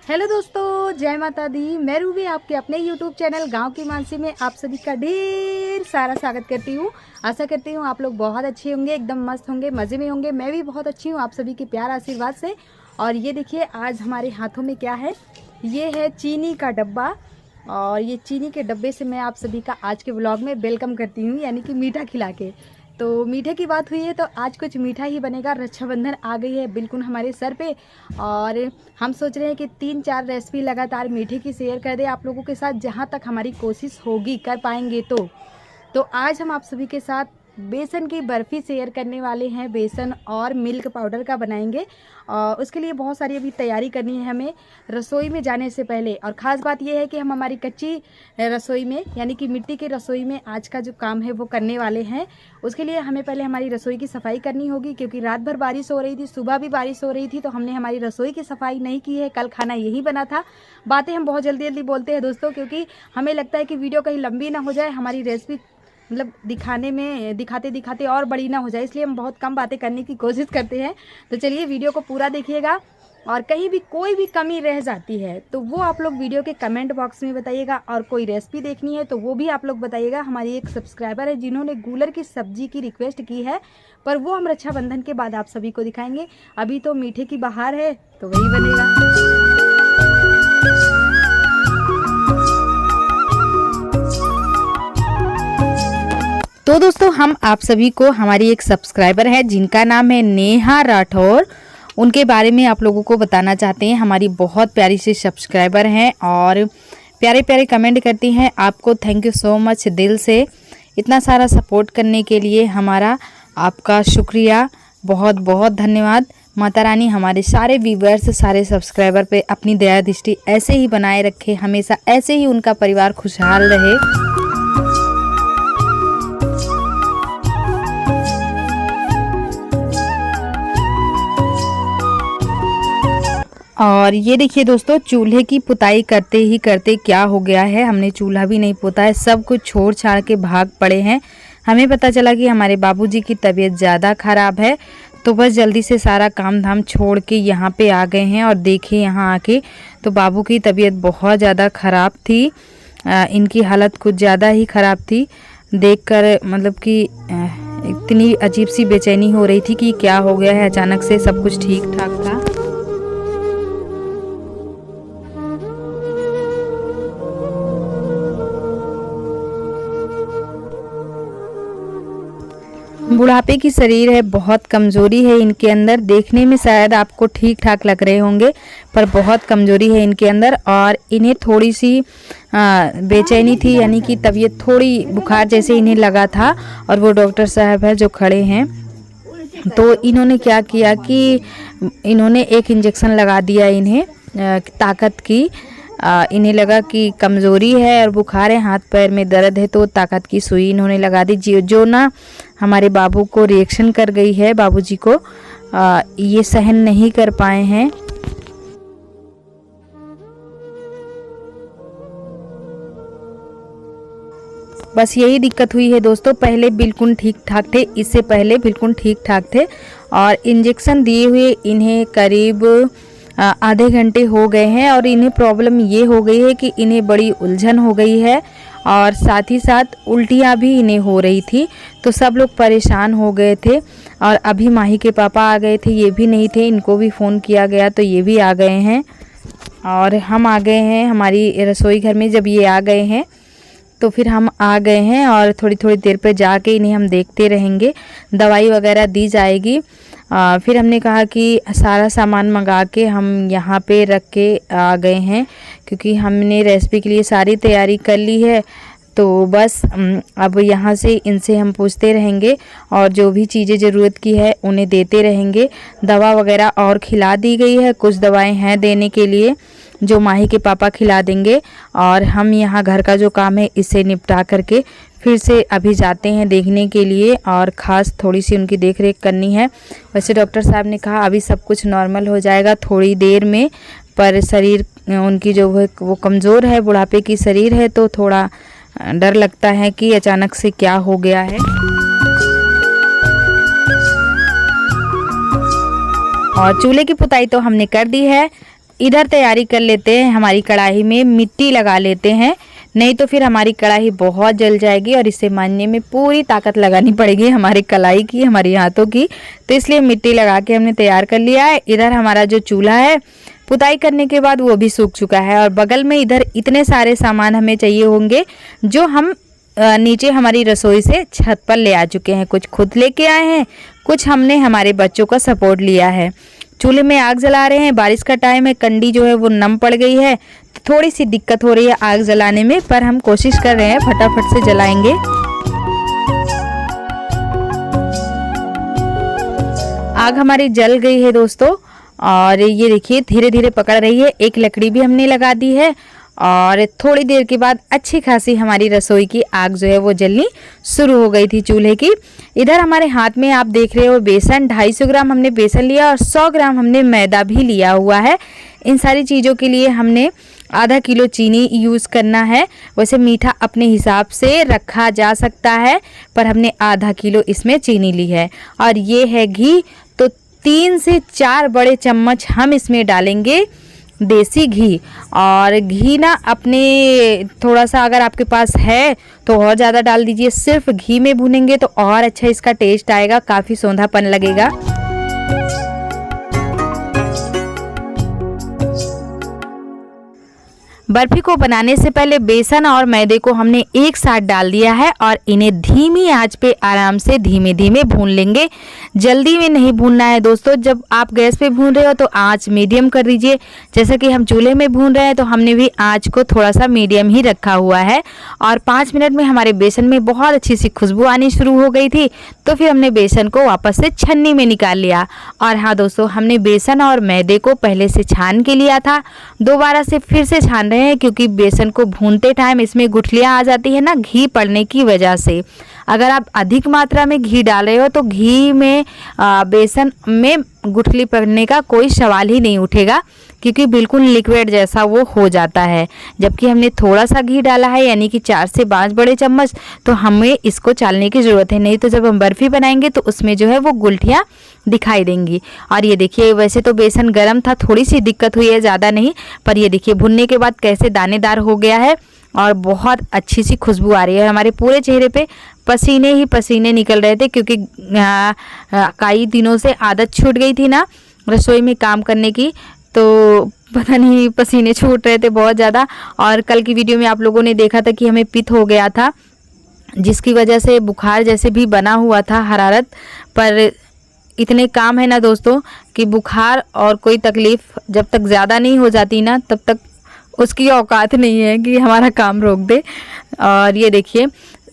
Hello दोस्तों, जय माता दी। मैं रूबी आपके अपने यूट्यूब चैनल गांव की मानसी में आप सभी का ढेर सारा स्वागत करती हूँ। आशा करती हूँ आप लोग बहुत अच्छे होंगे, एकदम मस्त होंगे, मज़े में होंगे। मैं भी बहुत अच्छी हूँ आप सभी के प्यार आशीर्वाद से। और ये देखिए आज हमारे हाथों में क्या है, ये है चीनी का डब्बा। और ये चीनी के डब्बे से मैं आप सभी का आज के व्लॉग में वेलकम करती हूँ, यानी कि मीठा खिला के। तो मीठे की बात हुई है तो आज कुछ मीठा ही बनेगा। रक्षाबंधन आ गई है बिल्कुल हमारे सर पे, और हम सोच रहे हैं कि 3-4 रेसिपी लगातार मीठे की शेयर कर दें आप लोगों के साथ, जहां तक हमारी कोशिश होगी, कर पाएंगे तो आज हम आप सभी के साथ बेसन की बर्फ़ी शेयर करने वाले हैं। बेसन और मिल्क पाउडर का बनाएंगे, और उसके लिए बहुत सारी अभी तैयारी करनी है हमें रसोई में जाने से पहले। और ख़ास बात यह है कि हम हमारी कच्ची रसोई में, यानी कि मिट्टी की रसोई में आज का जो काम है वो करने वाले हैं। उसके लिए हमें पहले हमारी रसोई की सफाई करनी होगी, क्योंकि रात भर बारिश हो रही थी, सुबह भी बारिश हो रही थी, तो हमने हमारी रसोई की सफाई नहीं की है। कल खाना यही बना था। बातें हम बहुत जल्दी जल्दी बोलते हैं दोस्तों, क्योंकि हमें लगता है कि वीडियो कहीं लंबी ना हो जाए, हमारी रेसिपी मतलब दिखाने में दिखाते दिखाते और बड़ी ना हो जाए, इसलिए हम बहुत कम बातें करने की कोशिश करते हैं। तो चलिए वीडियो को पूरा देखिएगा, और कहीं भी कोई भी कमी रह जाती है तो वो आप लोग वीडियो के कमेंट बॉक्स में बताइएगा। और कोई रेसिपी देखनी है तो वो भी आप लोग बताइएगा। हमारी एक सब्सक्राइबर है जिन्होंने गूलर की सब्जी की रिक्वेस्ट की है, पर वो हम रक्षाबंधन के बाद आप सभी को दिखाएंगे। अभी तो मीठे की बहार है तो वही बनेगा। तो दोस्तों हम आप सभी को, हमारी एक सब्सक्राइबर है जिनका नाम है नेहा राठौर, उनके बारे में आप लोगों को बताना चाहते हैं। हमारी बहुत प्यारी सी सब्सक्राइबर हैं और प्यारे प्यारे कमेंट करती हैं। आपको थैंक यू सो मच दिल से, इतना सारा सपोर्ट करने के लिए हमारा आपका शुक्रिया, बहुत बहुत धन्यवाद। माता रानी हमारे सारे व्यूवर्स, सारे सब्सक्राइबर पे अपनी दया दृष्टि ऐसे ही बनाए रखे, हमेशा ऐसे ही उनका परिवार खुशहाल रहे। और ये देखिए दोस्तों, चूल्हे की पुताई करते ही करते क्या हो गया है, हमने चूल्हा भी नहीं पोता है, सब कुछ छोड़ छाड़ के भाग पड़े हैं। हमें पता चला कि हमारे बाबूजी की तबीयत ज़्यादा ख़राब है, तो बस जल्दी से सारा काम धाम छोड़ के यहाँ पे आ गए हैं। और देखिए यहाँ आके तो बाबू की तबीयत बहुत ज़्यादा ख़राब थी, इनकी हालत कुछ ज़्यादा ही ख़राब थी। देखकर मतलब कि इतनी अजीब सी बेचैनी हो रही थी कि क्या हो गया है। अचानक से सब कुछ ठीक ठाक था। बुढ़ापे की शरीर है, बहुत कमज़ोरी है इनके अंदर। देखने में शायद आपको ठीक ठाक लग रहे होंगे, पर बहुत कमज़ोरी है इनके अंदर। और इन्हें थोड़ी सी बेचैनी थी, यानी कि तबीयत थोड़ी बुखार जैसे इन्हें लगा था। और वो डॉक्टर साहब है जो खड़े हैं, तो इन्होंने क्या किया कि इन्होंने एक इंजेक्शन लगा दिया इन्हें ताकत की। इन्हें लगा कि कमज़ोरी है और बुखार है, हाथ पैर में दर्द है, तो ताकत की सुई इन्होंने लगा दी, जो ना हमारे बाबू को रिएक्शन कर गई है। बाबूजी को ये सहन नहीं कर पाए हैं। बस यही दिक्कत हुई है दोस्तों। पहले बिल्कुल ठीक ठाक थे, इससे पहले बिल्कुल ठीक ठाक थे। और इंजेक्शन दिए हुए इन्हें करीब आधे घंटे हो गए हैं, और इन्हें प्रॉब्लम ये हो गई है कि इन्हें बड़ी उलझन हो गई है, और साथ ही साथ उल्टियाँ भी इन्हें हो रही थी। तो सब लोग परेशान हो गए थे। और अभी माही के पापा आ गए थे, ये भी नहीं थे, इनको भी फ़ोन किया गया तो ये भी आ गए हैं। और हम आ गए हैं हमारी रसोई घर में। जब ये आ गए हैं तो फिर हम आ गए हैं, और थोड़ी थोड़ी देर पर जाके इन्हें हम देखते रहेंगे। दवाई वगैरह दी जाएगी। फिर हमने कहा कि सारा सामान मंगा के हम यहाँ पे रख के आ गए हैं, क्योंकि हमने रेसिपी के लिए सारी तैयारी कर ली है। तो बस अब यहाँ से इनसे हम पूछते रहेंगे, और जो भी चीज़ें ज़रूरत की है उन्हें देते रहेंगे। दवा वगैरह और खिला दी गई है, कुछ दवाएं हैं देने के लिए जो माही के पापा खिला देंगे। और हम यहाँ घर का जो काम है इसे निपटा करके फिर से अभी जाते हैं देखने के लिए, और ख़ास थोड़ी सी उनकी देख रेख करनी है। वैसे डॉक्टर साहब ने कहा अभी सब कुछ नॉर्मल हो जाएगा थोड़ी देर में, पर शरीर उनकी जो है वो कमज़ोर है, बुढ़ापे की शरीर है, तो थोड़ा डर लगता है कि अचानक से क्या हो गया है। और चूल्हे की पुताई तो हमने कर दी है। इधर तैयारी कर लेते हैं, हमारी कढ़ाई में मिट्टी लगा लेते हैं, नहीं तो फिर हमारी कढ़ाई बहुत जल जाएगी और इसे मानने में पूरी ताकत लगानी पड़ेगी हमारी कलाई की, हमारे हाथों की। तो इसलिए मिट्टी लगा के हमने तैयार कर लिया है। इधर हमारा जो चूल्हा है पुताई करने के बाद वो भी सूख चुका है और बगल में इधर इतने सारे सामान हमें चाहिए होंगे जो हम नीचे हमारी रसोई से छत पर ले आ चुके हैं। कुछ खुद लेके आए हैं, कुछ हमने हमारे बच्चों का सपोर्ट लिया है। चूल्हे में आग जला रहे हैं, बारिश का टाइम है, कंडी जो है वो नम पड़ गई है, तो थोड़ी सी दिक्कत हो रही है आग जलाने में, पर हम कोशिश कर रहे हैं फटाफट से जलाएंगे। आग हमारी जल गई है दोस्तों और ये देखिए धीरे धीरे पकड़ रही है। एक लकड़ी भी हमने लगा दी है और थोड़ी देर के बाद अच्छी खासी हमारी रसोई की आग जो है वो जलनी शुरू हो गई थी चूल्हे की। इधर हमारे हाथ में आप देख रहे हो बेसन, 250 ग्राम हमने बेसन लिया और 100 ग्राम हमने मैदा भी लिया हुआ है। इन सारी चीज़ों के लिए हमने आधा किलो चीनी यूज़ करना है। वैसे मीठा अपने हिसाब से रखा जा सकता है, पर हमने आधा किलो इसमें चीनी ली है। और ये है घी, तो 3 से 4 बड़े चम्मच हम इसमें डालेंगे देसी घी। और घी ना अपने थोड़ा सा अगर आपके पास है तो और ज़्यादा डाल दीजिए। सिर्फ घी में भुनेंगे तो और अच्छा इसका टेस्ट आएगा, काफ़ी सौंधापन लगेगा। बर्फी को बनाने से पहले बेसन और मैदे को हमने एक साथ डाल दिया है और इन्हें धीमी आंच पे आराम से धीमे धीमे भून लेंगे। जल्दी में नहीं भूनना है दोस्तों। जब आप गैस पे भून रहे हो तो आंच मीडियम कर दीजिए। जैसा कि हम चूल्हे में भून रहे हैं तो हमने भी आंच को थोड़ा सा मीडियम ही रखा हुआ है। और 5 मिनट में हमारे बेसन में बहुत अच्छी सी खुशबू आनी शुरू हो गई थी, तो फिर हमने बेसन को वापस से छन्नी में निकाल लिया। और हाँ दोस्तों, हमने बेसन और मैदे को पहले से छान के लिया था, दोबारा से फिर से छान रहे हैं क्योंकि बेसन को भूनते टाइम इसमें गुठलियां आ जाती है ना, घी पड़ने की वजह से। अगर आप अधिक मात्रा में घी डाल रहे हो तो घी में बेसन में गुठली पड़ने का कोई सवाल ही नहीं उठेगा, क्योंकि बिल्कुल लिक्विड जैसा वो हो जाता है। जबकि हमने थोड़ा सा घी डाला है, यानी कि 4 से 5 बड़े चम्मच, तो हमें इसको चालने की ज़रूरत है, नहीं तो जब हम बर्फ़ी बनाएंगे तो उसमें जो है वो गुठलियाँ दिखाई देंगी। और ये देखिए, वैसे तो बेसन गर्म था, थोड़ी सी दिक्कत हुई है, ज़्यादा नहीं, पर ये देखिए भुनने के बाद कैसे दानेदार हो गया है और बहुत अच्छी सी खुशबू आ रही है। हमारे पूरे चेहरे पे पसीने ही पसीने निकल रहे थे, क्योंकि कई दिनों से आदत छूट गई थी ना रसोई में काम करने की, तो पता नहीं पसीने छूट रहे थे बहुत ज़्यादा। और कल की वीडियो में आप लोगों ने देखा था कि हमें पित्त हो गया था, जिसकी वजह से बुखार जैसे भी बना हुआ था, हरारत। पर इतने काम है ना दोस्तों कि बुखार और कोई तकलीफ़ जब तक ज़्यादा नहीं हो जाती ना, तब तक उसकी औकात नहीं है कि हमारा काम रोक दे। और ये देखिए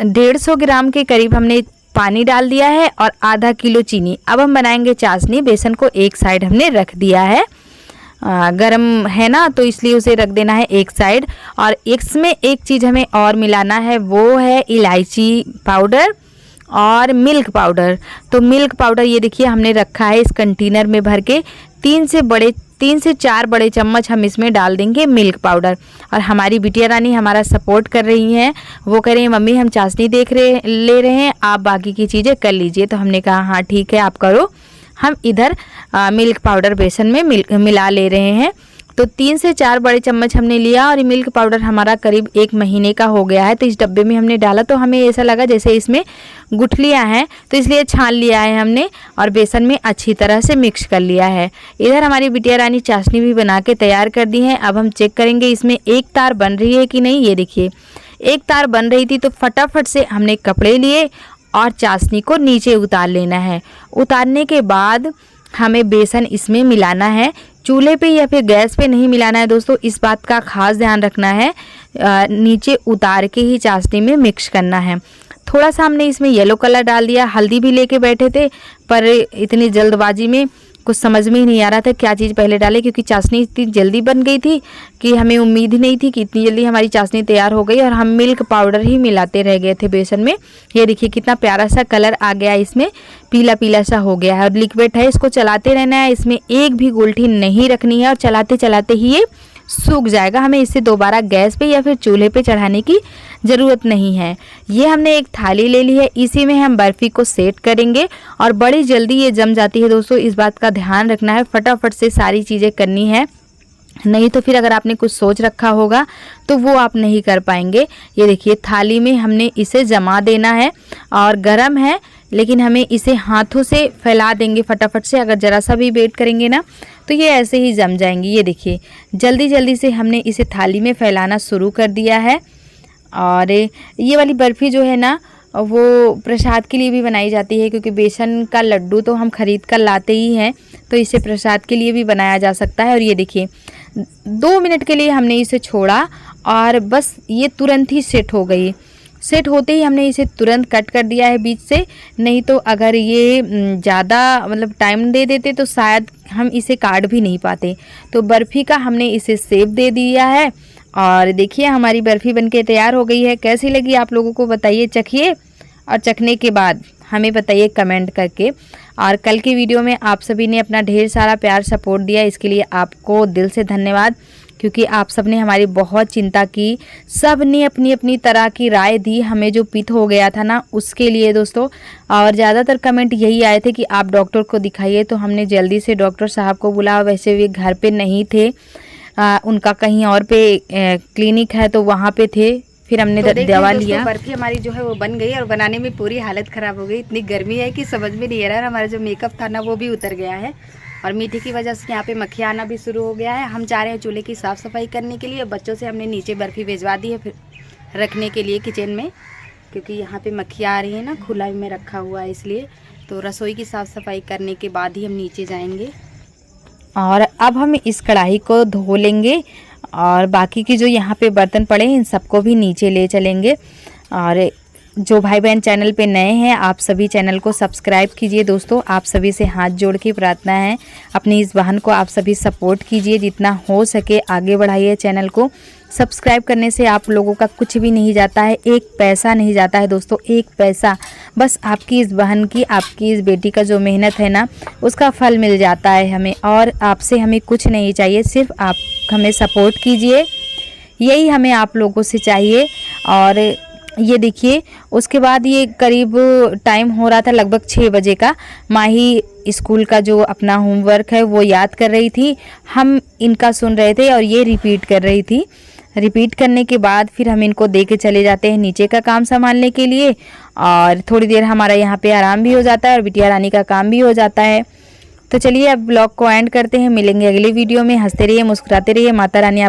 150 ग्राम के करीब हमने पानी डाल दिया है और आधा किलो चीनी। अब हम बनाएंगे चाशनी। बेसन को एक साइड हमने रख दिया है, गरम है ना, तो इसलिए उसे रख देना है एक साइड। और इसमें एक चीज़ हमें और मिलाना है, वो है इलायची पाउडर और मिल्क पाउडर। तो मिल्क पाउडर ये देखिए हमने रखा है इस कंटेनर में भर के। 3 से 4 बड़े चम्मच हम इसमें डाल देंगे मिल्क पाउडर। और हमारी बिटिया रानी हमारा सपोर्ट कर रही हैं, वो कह रही हैं मम्मी हम चाशनी ले रहे हैं, आप बाकी की चीज़ें कर लीजिए। तो हमने कहा हाँ ठीक है आप करो। हम इधर मिल्क पाउडर बेसन में मिला ले रहे हैं। तो 3 से 4 बड़े चम्मच हमने लिया और ये मिल्क पाउडर हमारा करीब 1 महीने का हो गया है। तो इस डब्बे में हमने डाला तो हमें ऐसा लगा जैसे इसमें गुठलियाँ हैं, तो इसलिए छान लिया है हमने और बेसन में अच्छी तरह से मिक्स कर लिया है। इधर हमारी बिटिया रानी चाशनी भी बना के तैयार कर दी है। अब हम चेक करेंगे इसमें एक तार बन रही है कि नहीं। ये देखिए एक तार बन रही थी, तो फटाफट से हमने कपड़े लिए और चाशनी को नीचे उतार लेना है। उतारने के बाद हमें बेसन इसमें मिलाना है। चूल्हे पे या फिर गैस पे नहीं मिलाना है दोस्तों, इस बात का खास ध्यान रखना है। नीचे उतार के ही चाशनी में मिक्स करना है। थोड़ा सा हमने इसमें येलो कलर डाल दिया, हल्दी भी लेके बैठे थे, पर इतनी जल्दबाजी में कुछ समझ में ही नहीं आ रहा था क्या चीज़ पहले डाले, क्योंकि चाशनी इतनी जल्दी बन गई थी कि हमें उम्मीद ही नहीं थी कि इतनी जल्दी हमारी चाशनी तैयार हो गई। और हम मिल्क पाउडर ही मिलाते रह गए थे बेसन में। ये देखिए कितना प्यारा सा कलर आ गया, इसमें पीला पीला सा हो गया है और लिक्विड है। इसको चलाते रहना है, इसमें एक भी गुलठी नहीं रखनी है और चलाते चलाते ही ये सूख जाएगा। हमें इसे दोबारा गैस पे या फिर चूल्हे पे चढ़ाने की ज़रूरत नहीं है। ये हमने एक थाली ले ली है, इसी में हम बर्फ़ी को सेट करेंगे और बड़ी जल्दी ये जम जाती है दोस्तों, इस बात का ध्यान रखना है। फटाफट से सारी चीज़ें करनी है नहीं तो फिर अगर आपने कुछ सोच रखा होगा तो वो आप नहीं कर पाएंगे। ये देखिए थाली में हमने इसे जमा देना है और गरम है, लेकिन हमें इसे हाथों से फैला देंगे फटाफट से। अगर ज़रा सा भी वेट करेंगे ना तो ये ऐसे ही जम जाएंगी। ये देखिए जल्दी जल्दी से हमने इसे थाली में फैलाना शुरू कर दिया है। और ये वाली बर्फ़ी जो है ना वो प्रसाद के लिए भी बनाई जाती है, क्योंकि बेसन का लड्डू तो हम ख़रीद कर लाते ही हैं, तो इसे प्रसाद के लिए भी बनाया जा सकता है। और ये देखिए 2 मिनट के लिए हमने इसे छोड़ा और बस ये तुरंत ही सेट हो गई। सेट होते ही हमने इसे तुरंत कट कर दिया है बीच से, नहीं तो अगर ये ज़्यादा मतलब टाइम दे देते तो शायद हम इसे काट भी नहीं पाते। तो बर्फ़ी का हमने इसे शेप दे दिया है और देखिए हमारी बर्फ़ी बनके तैयार हो गई है। कैसी लगी आप लोगों को बताइए, चखिए और चखने के बाद हमें बताइए कमेंट करके। और कल की वीडियो में आप सभी ने अपना ढेर सारा प्यार सपोर्ट दिया, इसके लिए आपको दिल से धन्यवाद, क्योंकि आप सब ने हमारी बहुत चिंता की। सब ने अपनी अपनी तरह की राय दी हमें जो पित्त हो गया था ना उसके लिए दोस्तों। और ज़्यादातर कमेंट यही आए थे कि आप डॉक्टर को दिखाइए, तो हमने जल्दी से डॉक्टर साहब को बुलाया। वैसे वे घर पे नहीं थे, उनका कहीं और पे क्लिनिक है तो वहाँ पे थे। फिर हमने तो दवा लिया। बर्फ़ी हमारी जो है वो बन गई और बनाने में पूरी हालत ख़राब हो गई। इतनी गर्मी है कि समझ में नहीं आ रहा है। हमारा जो मेकअप था ना वो भी उतर गया है और मीठे की वजह से यहाँ पे मक्खियाँ आना भी शुरू हो गया है। हम जा रहे हैं चूल्हे की साफ़ सफाई करने के लिए। बच्चों से हमने नीचे बर्फ़ी भिजवा दी है फिर रखने के लिए किचन में, क्योंकि यहाँ पे मक्खियाँ आ रही है ना, खुला में रखा हुआ है इसलिए। तो रसोई की साफ़ सफाई करने के बाद ही हम नीचे जाएंगे। और अब हम इस कढ़ाई को धो लेंगे और बाकी की जो यहाँ पे बर्तन पड़े हैं इन सबको भी नीचे ले चलेंगे। और जो भाई बहन चैनल पे नए हैं आप सभी चैनल को सब्सक्राइब कीजिए दोस्तों। आप सभी से हाथ जोड़ के प्रार्थना है, अपनी इस बहन को आप सभी सपोर्ट कीजिए, जितना हो सके आगे बढ़ाइए चैनल को। सब्सक्राइब करने से आप लोगों का कुछ भी नहीं जाता है, एक पैसा नहीं जाता है दोस्तों, एक पैसा। बस आपकी इस बहन की, आपकी इस बेटी का जो मेहनत है ना उसका फल मिल जाता है हमें। और आपसे हमें कुछ नहीं चाहिए, सिर्फ आप हमें सपोर्ट कीजिए, यही हमें आप लोगों से चाहिए। और ये देखिए उसके बाद ये करीब टाइम हो रहा था लगभग 6 बजे का। माही स्कूल का जो अपना होमवर्क है वो याद कर रही थी, हम इनका सुन रहे थे और ये रिपीट कर रही थी। रिपीट करने के बाद फिर हम इनको दे के चले जाते हैं नीचे का काम संभालने के लिए, और थोड़ी देर हमारा यहाँ पे आराम भी हो जाता है और बिटिया रानी का काम भी हो जाता है। तो चलिए अब ब्लॉग को एंड करते हैं, मिलेंगे अगली वीडियो में। हंसते रहिए, मुस्कुराते रहिए। माता रानी